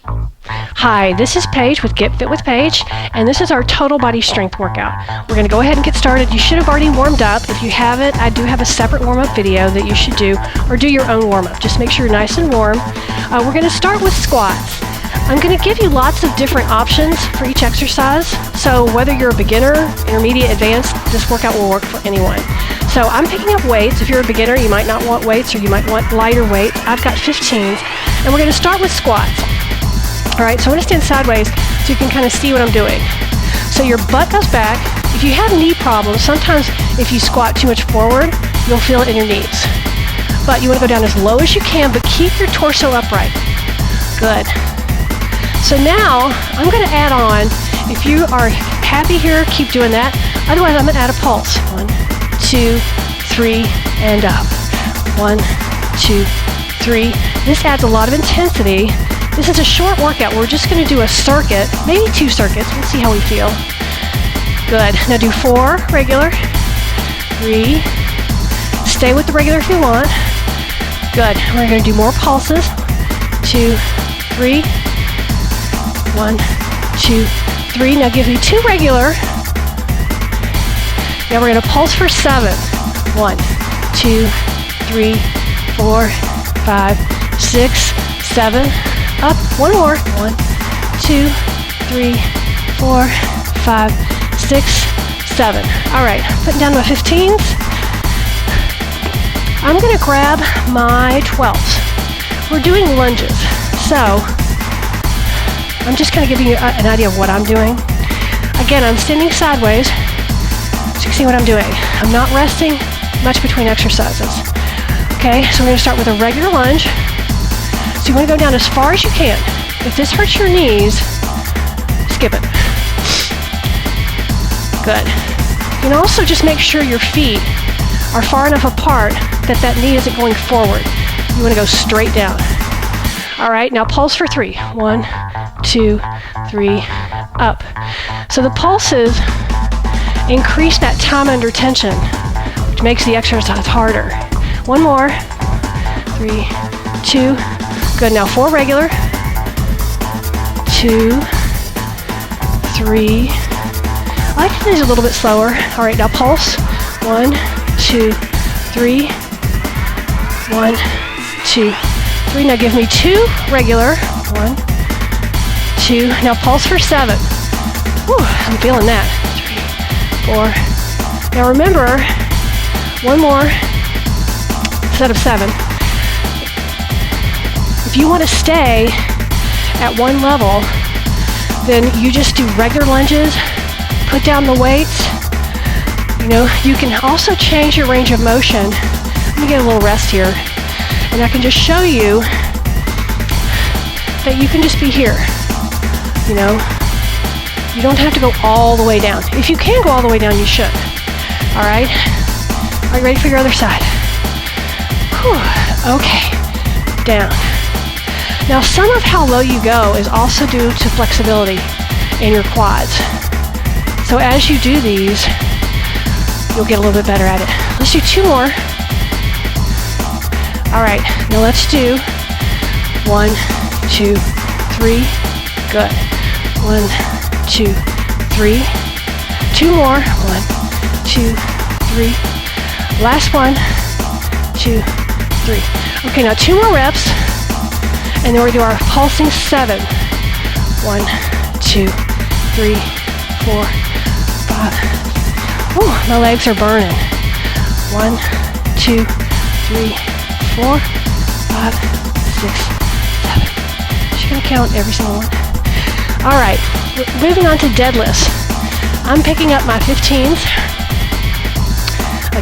Hi, this is Paige with Get Fit with Paige, and this is our total body strength workout. We're going to go ahead and get started. You should have already warmed up. If you haven't, I do have a separate warm-up video that you should do, or do your own warm-up. Just make sure you're nice and warm. We're going to start with squats. I'm going to give you lots of different options for each exercise, so whether you're a beginner, intermediate, advanced, this workout will work for anyone. So I'm picking up weights. If you're a beginner, you might not want weights, or you might want lighter weights. I've got 15s, and we're going to start with squats. All right, so I'm going to stand sideways so you can kind of see what I'm doing. So your butt goes back. If you have knee problems, sometimes if you squat too much forward, you'll feel it in your knees. But you want to go down as low as you can, but keep your torso upright. Good. So now I'm going to add on, if you are happy here, keep doing that. Otherwise, I'm going to add a pulse. 1, 2, 3, and up. 1, 2, 3. This adds a lot of intensity. This is a short workout. We're just going to do a circuit, maybe 2 circuits. We'll see how we feel. Good. Now do 4 regular. 3. Stay with the regular if you want. Good. We're going to do more pulses. 2, 3. 1, 2, 3. Now give me 2 regular. Now we're going to pulse for 7. 1, 2, 3, 4, 5, 6, 7. Up, 1 more. 1, 2, 3, 4, 5, 6, 7. All right, putting down my 15s. I'm going to grab my 12s. We're doing lunges, so I'm just kind of giving you an idea of what I'm doing. Again, I'm standing sideways, so you can see what I'm doing. I'm not resting much between exercises. Okay, so we're going to start with a regular lunge. So you want to go down as far as you can. If this hurts your knees, skip it. Good. You can also just make sure your feet are far enough apart that that knee isn't going forward. You want to go straight down. All right, now pulse for 3. 1, 2, 3, up. So the pulses increase that time under tension, which makes the exercise harder. 1 more. 3, 2. Good, now 4 regular. 2, 3. I like to do these a little bit slower. All right, now pulse. 1, 2, 3. 1, 2, 3. Now give me 2 regular. 1, 2. Now pulse for 7. Whew, I'm feeling that. 3, 4. Now remember, 1 more instead of 7. If you want to stay at one level, then you just do regular lunges, put down the weights. You know, you can also change your range of motion. Let me get a little rest here. And I can just show you that you can just be here. You know, you don't have to go all the way down. If you can go all the way down, you should. All right? Are you ready for your other side? Whew. Okay. Down. Now, some of how low you go is also due to flexibility in your quads. So as you do these, you'll get a little bit better at it. Let's do 2 more. All right, now let's do 1, 2, 3. Good. 1, 2, 3. 2 more. 1, 2, 3. Last 1, 2, 3. Okay, now 2 more reps. And then we're going to do our pulsing 7. 1, 2, 3, 4, 5. Ooh, my legs are burning. 1, 2, 3, 4, 5, 6, 7. Just going to count every single one. All right, moving on to deadlifts. I'm picking up my 15s.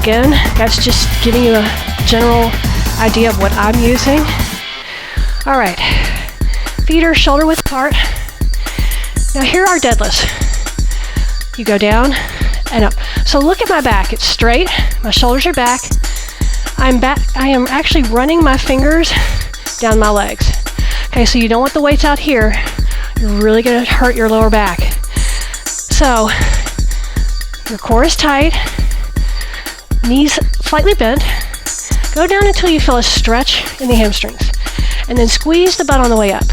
Again, that's just giving you a general idea of what I'm using. All right, feet are shoulder width apart. Now here are deadlifts. You go down and up. So look at my back, it's straight, my shoulders are back. I am actually running my fingers down my legs. Okay, so you don't want the weights out here. You're really gonna hurt your lower back. So your core is tight, knees slightly bent. Go down until you feel a stretch in the hamstrings. And then squeeze the butt on the way up.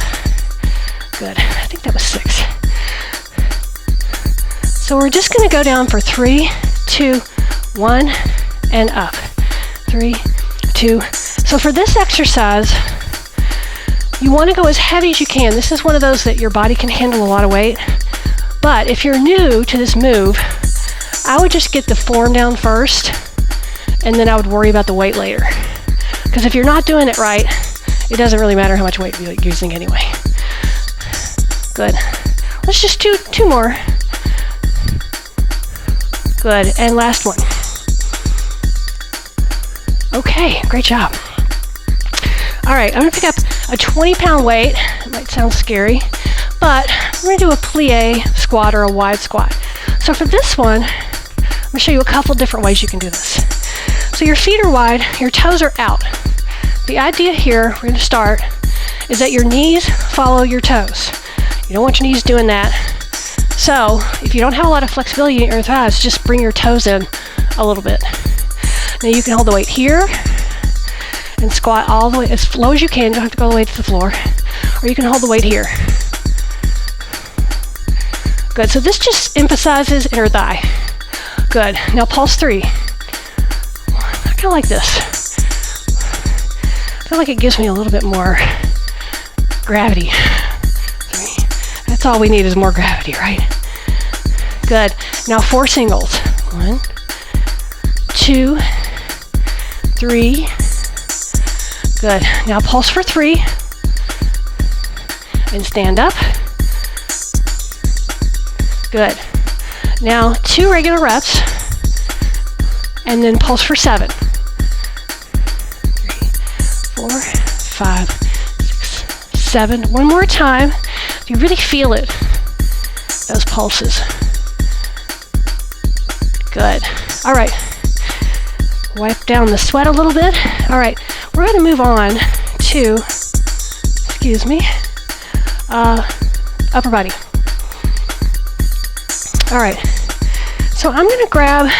Good. I think that was 6. So we're just going to go down for 3, 2, 1, and up. 3, 2. So for this exercise, you want to go as heavy as you can. This is one of those that your body can handle a lot of weight. But if you're new to this move, I would just get the form down first, and then I would worry about the weight later. Because if you're not doing it right, it doesn't really matter how much weight you're using anyway. Good. Let's just do 2 more. Good. And last one. Okay, great job. All right, I'm going to pick up a 20-pound weight. It might sound scary, but we're going to do a plie squat or a wide squat. So for this one, I'm going to show you a couple different ways you can do this. So your feet are wide, your toes are out. The idea here, we're going to start, is that your knees follow your toes. You don't want your knees doing that. So if you don't have a lot of flexibility in your thighs, just bring your toes in a little bit. Now you can hold the weight here and squat all the way as low as you can. You don't have to go all the way to the floor. Or you can hold the weight here. Good. So this just emphasizes inner thigh. Good. Now pulse 3. I kind of like this. I feel like it gives me a little bit more gravity. 3. That's all we need is more gravity, right? Good. Now 4 singles. 1, 2, 3. Good. Now pulse for 3. And stand up. Good. Now 2 regular reps. And then pulse for 7. 3, 4, 5, 6, 7. One more time. If you really feel it, those pulses. Good. All right. Wipe down the sweat a little bit. All right. We're going to move on to, excuse me, upper body. All right. So I'm going to grab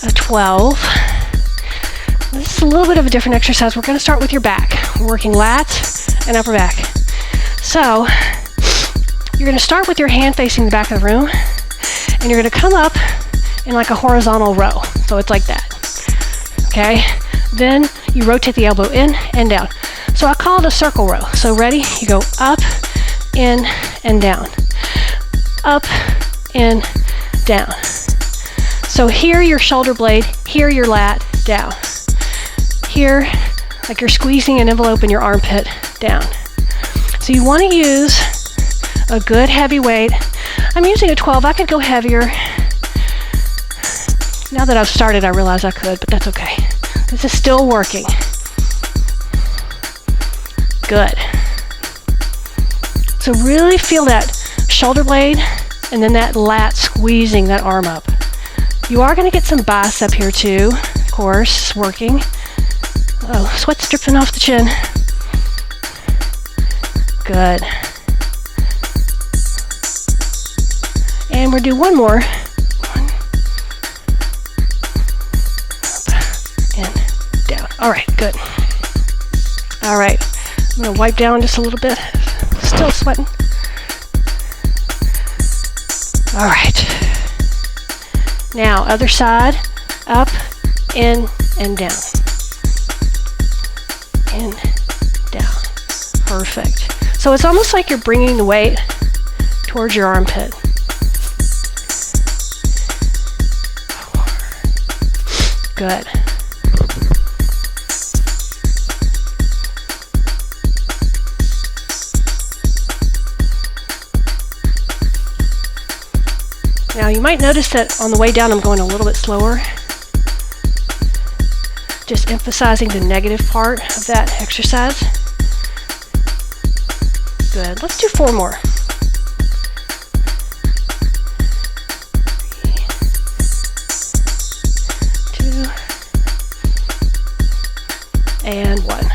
a 12. This is a little bit of a different exercise. We're going to start with your back. We're working lats and upper back. So you're going to start with your hand facing the back of the room, and you're going to come up in like a horizontal row. So it's like that. Okay? Then you rotate the elbow in and down. So I call it a circle row. So ready? You go up, in, and down. Up, in, down. So here your shoulder blade, here your lat, down. Here, like you're squeezing an envelope in your armpit, down. So you want to use a good heavy weight. I'm using a 12. I could go heavier. Now that I've started, I realize I could, but that's okay. This is still working. Good. So really feel that shoulder blade and then that lat squeezing that arm up. You are going to get some bicep here too, of course, working. Oh, sweat's dripping off the chin. Good. And we'll do one more. 1. Up and down. All right, good. All right, I'm going to wipe down just a little bit. Still sweating. All right. Now, other side. Up, in, and down. In, down. Perfect. So it's almost like you're bringing the weight towards your armpit. Good. Now you might notice that on the way down I'm going a little bit slower. Just emphasizing the negative part of that exercise. Good. Let's do 4 more. 3, 2, and 1.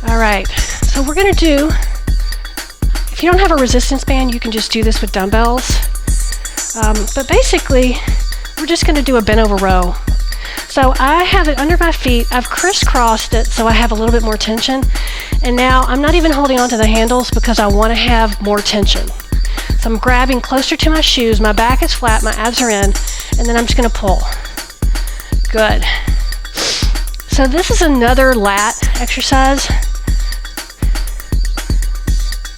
All right. So we're going to do, if you don't have a resistance band, you can just do this with dumbbells. But basically, we're just going to do a bent over row. So I have it under my feet. I've crisscrossed it so I have a little bit more tension. And now I'm not even holding onto the handles because I want to have more tension. So I'm grabbing closer to my shoes. My back is flat, my abs are in, and then I'm just going to pull. Good. So this is another lat exercise.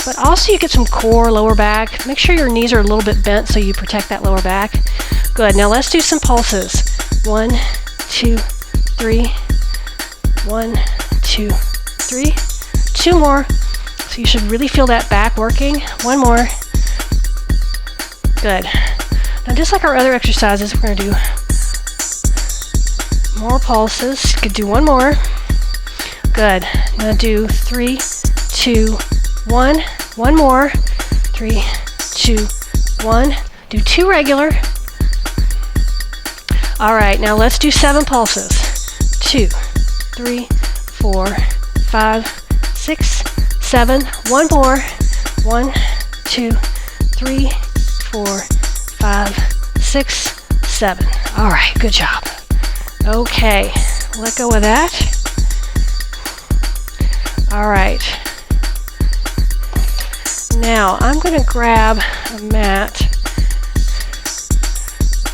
But also you get some core, lower back. Make sure your knees are a little bit bent so you protect that lower back. Good. Now let's do some pulses. 1, 2, 3. 1, 2, 3. 2 more. So you should really feel that back working. 1 more. Good. Now just like our other exercises, we're going to do more pulses. You could do 1 more. Good. Now do 3, 2, 1. 1 more. 3, 2, 1. Do 2 regular. All right, now let's do 7 pulses. 2, 3, 4, 5, 6, 7. 1 more. 1, 2, 3, 4, 5, 6, 7. All right, good job. Okay, let go of that. All right. Now I'm going to grab a mat.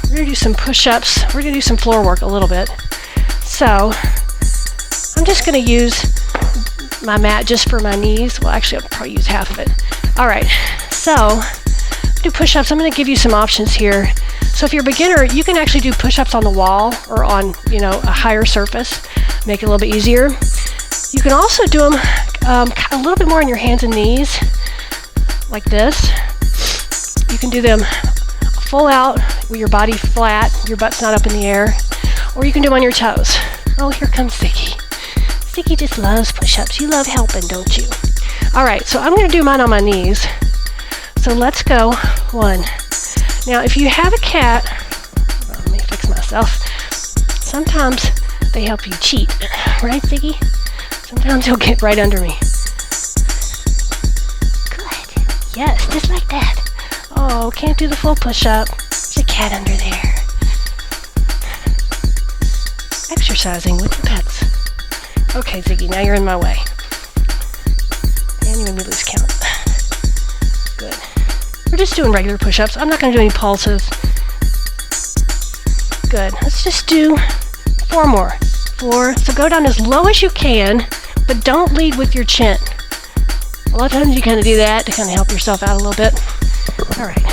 We're going to do some push-ups. We're going to do some floor work a little bit. So I'm just going to use my mat just for my knees. Well, actually, I'll probably use half of it. All right. So do push-ups. I'm going to give you some options here. So if you're a beginner, you can actually do push-ups on the wall or on, a higher surface. Make it a little bit easier. You can also do them a little bit more on your hands and knees, like this. You can do them full out with your body flat, your butt's not up in the air, or you can do them on your toes. Oh, here comes Ziggy. Ziggy just loves push-ups. You love helping, don't you? All right, so I'm going to do mine on my knees. So let's go. 1. Now, if you have a cat, let me fix myself. Sometimes they help you cheat, right, Ziggy? Sometimes he'll get right under me. Good. Yes, just like that. Oh, can't do the full push-up. There's a cat under there. Exercising with your pets. Okay, Ziggy, now you're in my way. And you made me lose count. Good. We're just doing regular push-ups. I'm not going to do any pulses. Good. Let's just do 4 more. 4. So go down as low as you can, but don't lead with your chin. A lot of times you kind of do that to kind of help yourself out a little bit. All right.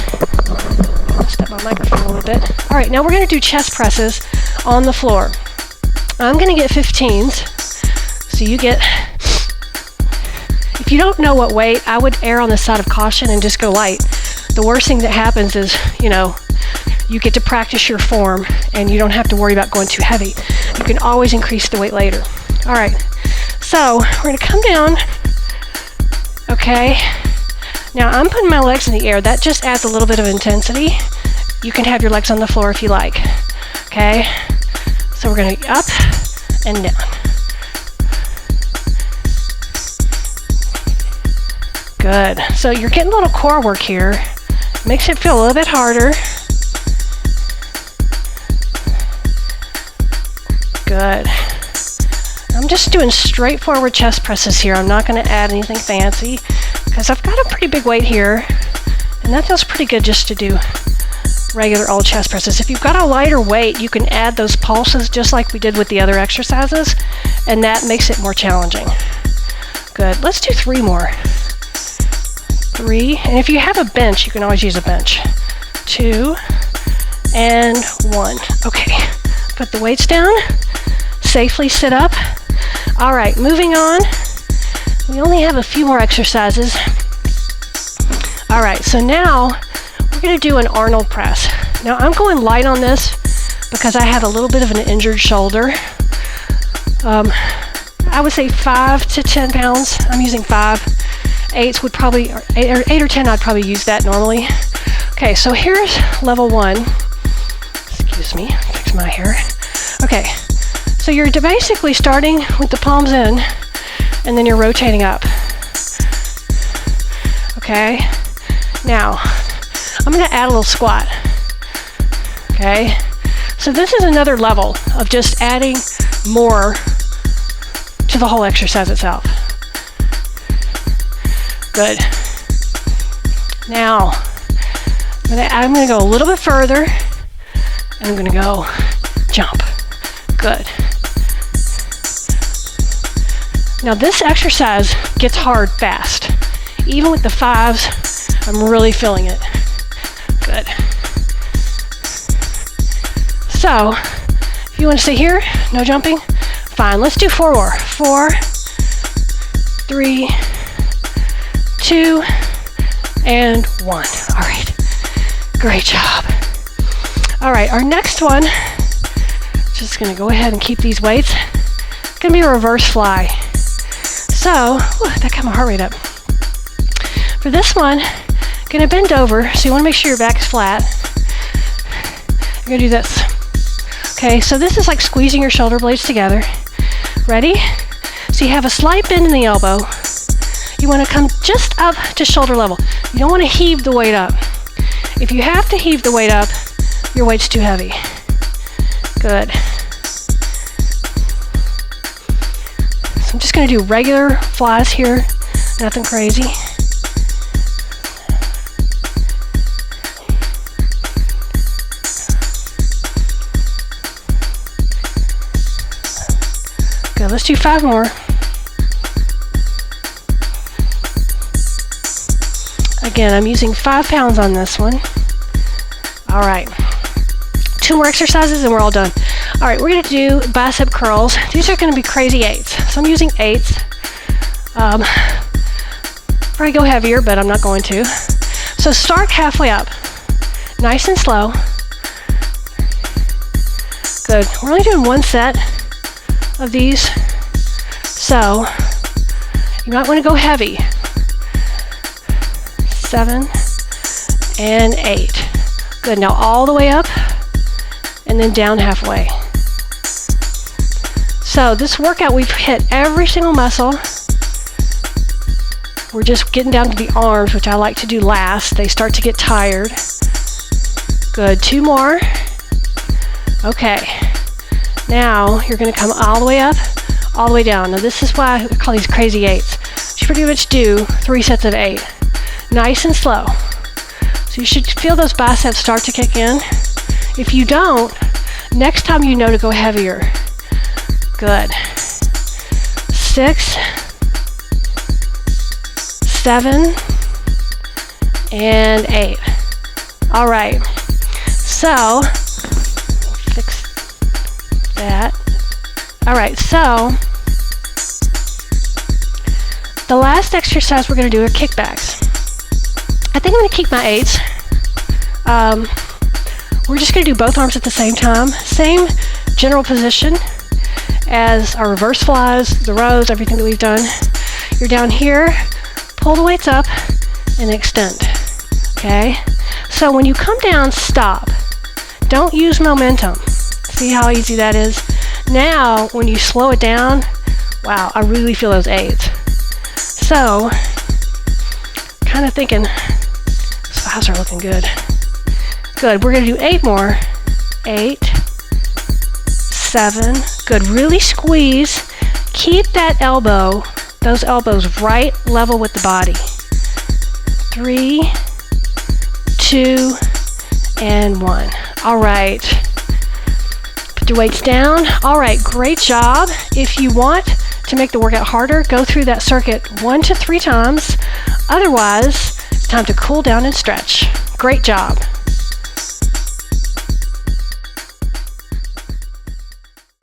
I'll step my microphone a little bit. All right, now we're going to do chest presses on the floor. I'm going to get 15s. So you get, if you don't know what weight, I would err on the side of caution and just go light. The worst thing that happens is, you get to practice your form and you don't have to worry about going too heavy. You can always increase the weight later. All right, so we're going to come down. Okay. Now I'm putting my legs in the air. That just adds a little bit of intensity. You can have your legs on the floor if you like. Okay. So we're going to up and down. Good. So you're getting a little core work here. Makes it feel a little bit harder. Good. I'm just doing straightforward chest presses here. I'm not going to add anything fancy because I've got a pretty big weight here, and that feels pretty good just to do regular old chest presses. If you've got a lighter weight, you can add those pulses just like we did with the other exercises, and that makes it more challenging. Good. Let's do 3 more. 3, and if you have a bench, you can always use a bench. 2 and 1. Okay. Put the weights down. Safely sit up. All right, moving on. We only have a few more exercises. All right, so now we're going to do an Arnold press. Now I'm going light on this because I have a little bit of an injured shoulder. I would say 5 to 10 pounds. I'm using 5. 8s would probably, or 8 or 10, I'd probably use that normally. Okay, so here's level 1. Excuse me, fix my hair. Okay. So you're basically starting with the palms in, and then you're rotating up. Okay? Now, I'm going to add a little squat. Okay? So this is another level of just adding more to the whole exercise itself. Good. Now, I'm going to go a little bit further, and I'm going to go jump. Good. Now this exercise gets hard fast. Even with the 5s, I'm really feeling it. Good. So, if you want to stay here, no jumping, fine. Let's do 4 more. 4, 3, 2, and 1. All right. Great job. All right, our next one, just going to go ahead and keep these weights. It's going to be a reverse fly. So, that got my heart rate up. For this one, going to bend over, so you want to make sure your back is flat. You're going to do this. Okay, so this is like squeezing your shoulder blades together. Ready? So you have a slight bend in the elbow. You want to come just up to shoulder level. You don't want to heave the weight up. If you have to heave the weight up, your weight's too heavy. Good. So I'm just going to do regular flies here, nothing crazy. Good, let's do 5 more. Again, I'm using 5 pounds on this one. All right. 2 more exercises and we're all done. All right, we're going to do bicep curls. These are going to be crazy 8s. So I'm using 8s. Probably go heavier, but I'm not going to. So start halfway up. Nice and slow. Good. We're only doing 1 set of these. So you might want to go heavy. 7 and 8. Good. Now all the way up and then down halfway. So this workout, we've hit every single muscle. We're just getting down to the arms, which I like to do last. They start to get tired. Good. 2 more. Okay. Now you're going to come all the way up, all the way down. Now this is why I call these crazy 8s. You pretty much do 3 sets of 8. Nice and slow. So you should feel those biceps start to kick in. If you don't, next time you know to go heavier. Good. 6, 7, and 8. All right. So, fix that. All right. So, the last exercise we're going to do are kickbacks. I think I'm going to keep my 8s. We're just going to do both arms at the same time. Same general position as our reverse flies, the rows, everything that we've done. You're down here, pull the weights up, and extend. Okay? So when you come down, stop. Don't use momentum. See how easy that is? Now, when you slow it down, wow, I really feel those 8s. So, kind of thinking, those 5s are looking good. Good, we're going to do 8 more. 8, 7, good, really squeeze. Keep that elbow, those elbows right level with the body. 3, 2, and 1. All right. Put your weights down. All right, great job. If you want to make the workout harder, go through that circuit 1 to 3 times. Otherwise, it's time to cool down and stretch. Great job.